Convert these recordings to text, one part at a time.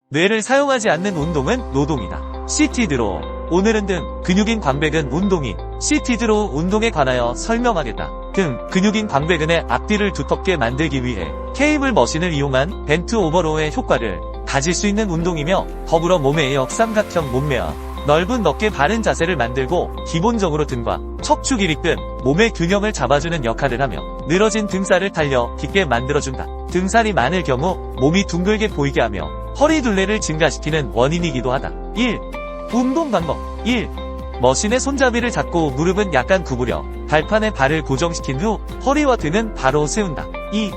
뇌를 사용하지 않는 운동은 노동이다. CT 드로우. 오늘은 등, 근육인 광배근 운동인 CT 드로우 운동에 관하여 설명하겠다. 등, 근육인 광배근의 앞뒤를 두텁게 만들기 위해 케이블 머신을 이용한 벤트 오버로의 효과를 가질 수 있는 운동이며, 더불어 몸의 역삼각형 몸매와 넓은 어깨 바른 자세를 만들고 기본적으로 등과 척추 길이 끈 몸의 균형을 잡아주는 역할을 하며 늘어진 등살을 달려 깊게 만들어준다. 등살이 많을 경우 몸이 둥글게 보이게 하며 허리 둘레를 증가시키는 원인이기도 하다. 1. 운동 방법. 1. 머신의 손잡이를 잡고 무릎은 약간 구부려 발판에 발을 고정시킨 후 허리와 등은 바로 세운다. 2.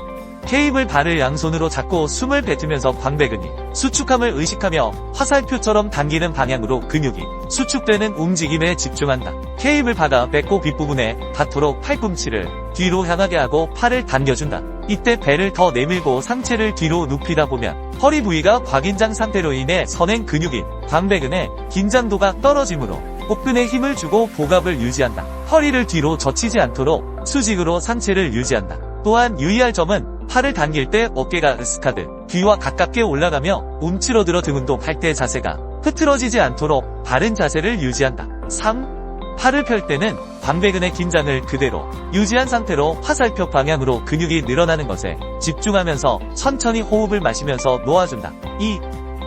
케이블 발을 양손으로 잡고 숨을 뱉으면서 광배근이 수축함을 의식하며 화살표처럼 당기는 방향으로 근육이 수축되는 움직임에 집중한다. 케이블 바가 배꼽 윗부분에 닿도록 팔꿈치를 뒤로 향하게 하고 팔을 당겨준다. 이때 배를 더 내밀고 상체를 뒤로 눕히다 보면 허리 부위가 과긴장 상태로 인해 선행 근육인 광배근의 긴장도가 떨어지므로 복근에 힘을 주고 복압을 유지한다. 허리를 뒤로 젖히지 않도록 수직으로 상체를 유지한다. 또한 유의할 점은 팔을 당길 때 어깨가 으스카드 뒤와 가깝게 올라가며 움츠러들어 등 운동할 때 자세가 흐트러지지 않도록 바른 자세를 유지한다. 3. 팔을 펼 때는 광배근의 긴장을 그대로 유지한 상태로 화살표 방향으로 근육이 늘어나는 것에 집중하면서 천천히 호흡을 마시면서 놓아준다. 2.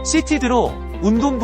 CT 드로우. 운동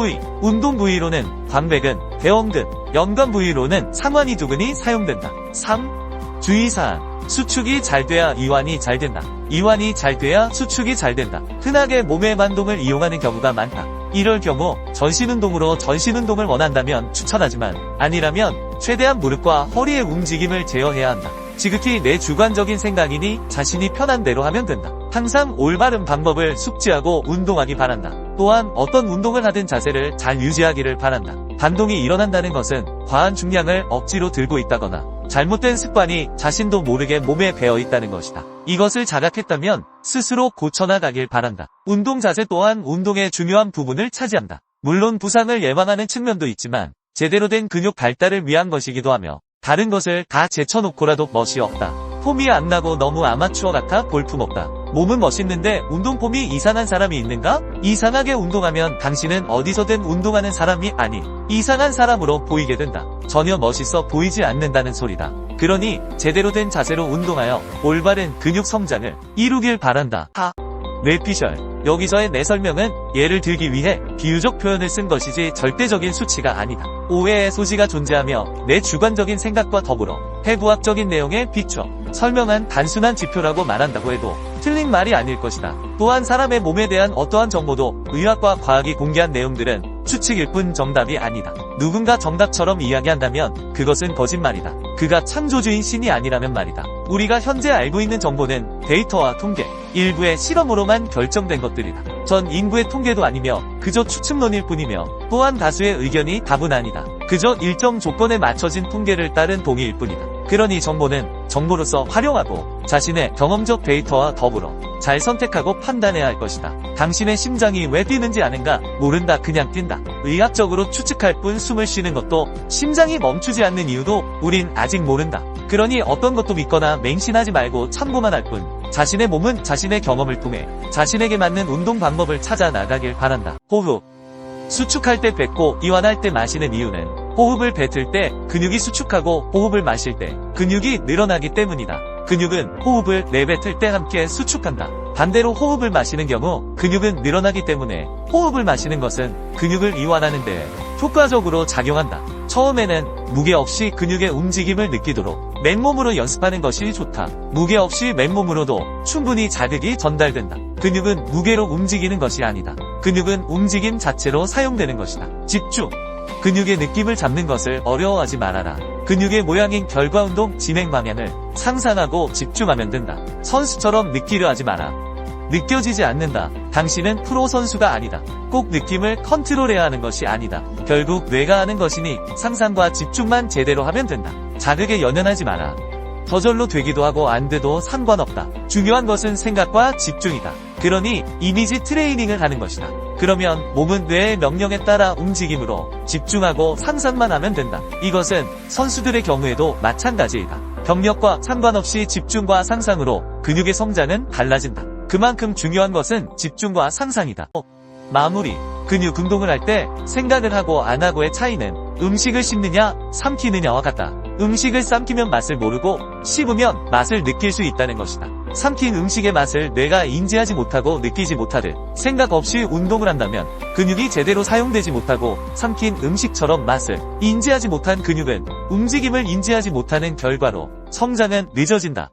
부위로는 광배근, 대원근, 연관 부위로는 상완이 두근이 사용된다. 3. 주의사항. 수축이 잘 돼야 이완이 잘 된다. 이완이 잘 돼야 수축이 잘 된다. 흔하게 몸의 반동을 이용하는 경우가 많다. 이럴 경우 전신운동으로 전신운동을 원한다면 추천하지만 아니라면 최대한 무릎과 허리의 움직임을 제어해야 한다. 지극히 내 주관적인 생각이니 자신이 편한 대로 하면 된다. 항상 올바른 방법을 숙지하고 운동하기 바란다. 또한 어떤 운동을 하든 자세를 잘 유지하기를 바란다. 반동이 일어난다는 것은 과한 중량을 억지로 들고 있다거나 잘못된 습관이 자신도 모르게 몸에 배어 있다는 것이다. 이것을 자각했다면 스스로 고쳐나가길 바란다. 운동 자세 또한 운동의 중요한 부분을 차지한다. 물론 부상을 예방하는 측면도 있지만 제대로 된 근육 발달을 위한 것이기도 하며 다른 것을 다 제쳐놓고라도 멋이 없다. 폼이 안 나고 너무 아마추어 같아 볼품없다. 몸은 멋있는데 운동폼이 이상한 사람이 있는가? 이상하게 운동하면 당신은 어디서든 운동하는 사람이 아닌 이상한 사람으로 보이게 된다. 전혀 멋있어 보이지 않는다는 소리다. 그러니 제대로 된 자세로 운동하여 올바른 근육 성장을 이루길 바란다. 뇌피셜. 여기서의 내 설명은 예를 들기 위해 비유적 표현을 쓴 것이지 절대적인 수치가 아니다. 오해의 소지가 존재하며 내 주관적인 생각과 더불어 해부학적인 내용에 비춰 설명한 단순한 지표라고 말한다고 해도 틀린 말이 아닐 것이다. 또한 사람의 몸에 대한 어떠한 정보도 의학과 과학이 공개한 내용들은 추측일 뿐 정답이 아니다. 누군가 정답처럼 이야기한다면 그것은 거짓말이다. 그가 창조주인 신이 아니라면 말이다. 우리가 현재 알고 있는 정보는 데이터와 통계, 일부의 실험으로만 결정된 것들이다. 전 인구의 통계도 아니며 그저 추측론일 뿐이며 또한 다수의 의견이 답은 아니다. 그저 일정 조건에 맞춰진 통계를 따른 동의일 뿐이다. 그러니 정보는 정보로서 활용하고 자신의 경험적 데이터와 더불어 잘 선택하고 판단해야 할 것이다. 당신의 심장이 왜 뛰는지 아는가? 모른다. 그냥 뛴다. 의학적으로 추측할 뿐 숨을 쉬는 것도 심장이 멈추지 않는 이유도 우린 아직 모른다. 그러니 어떤 것도 믿거나 맹신하지 말고 참고만 할 뿐 자신의 몸은 자신의 경험을 통해 자신에게 맞는 운동 방법을 찾아 나가길 바란다. 호흡. 수축할 때 뱉고 이완할 때 마시는 이유는 호흡을 뱉을 때 근육이 수축하고 호흡을 마실 때 근육이 늘어나기 때문이다. 근육은 호흡을 내뱉을 때 함께 수축한다. 반대로 호흡을 마시는 경우 근육은 늘어나기 때문에 호흡을 마시는 것은 근육을 이완하는 데 효과적으로 작용한다. 처음에는 무게 없이 근육의 움직임을 느끼도록 맨몸으로 연습하는 것이 좋다. 무게 없이 맨몸으로도 충분히 자극이 전달된다. 근육은 무게로 움직이는 것이 아니다. 근육은 움직임 자체로 사용되는 것이다. 집중. 근육의 느낌을 잡는 것을 어려워하지 말아라. 근육의 모양인 결과운동 진행 방향을 상상하고 집중하면 된다. 선수처럼 느끼려 하지 마라. 느껴지지 않는다. 당신은 프로 선수가 아니다. 꼭 느낌을 컨트롤해야 하는 것이 아니다. 결국 뇌가 하는 것이니 상상과 집중만 제대로 하면 된다. 자극에 연연하지 마라. 저절로 되기도 하고 안 돼도 상관없다. 중요한 것은 생각과 집중이다. 그러니 이미지 트레이닝을 하는 것이다. 그러면 몸은 뇌의 명령에 따라 움직임으로 집중하고 상상만 하면 된다. 이것은 선수들의 경우에도 마찬가지이다. 경력과 상관없이 집중과 상상으로 근육의 성장은 달라진다. 그만큼 중요한 것은 집중과 상상이다. 마무리. 근육 운동을 할 때 생각을 하고 안 하고의 차이는 음식을 씹느냐, 삼키느냐와 같다. 음식을 삼키면 맛을 모르고 씹으면 맛을 느낄 수 있다는 것이다. 삼킨 음식의 맛을 뇌가 인지하지 못하고 느끼지 못하듯 생각 없이 운동을 한다면 근육이 제대로 사용되지 못하고 삼킨 음식처럼 맛을 인지하지 못한 근육은 움직임을 인지하지 못하는 결과로 성장은 늦어진다.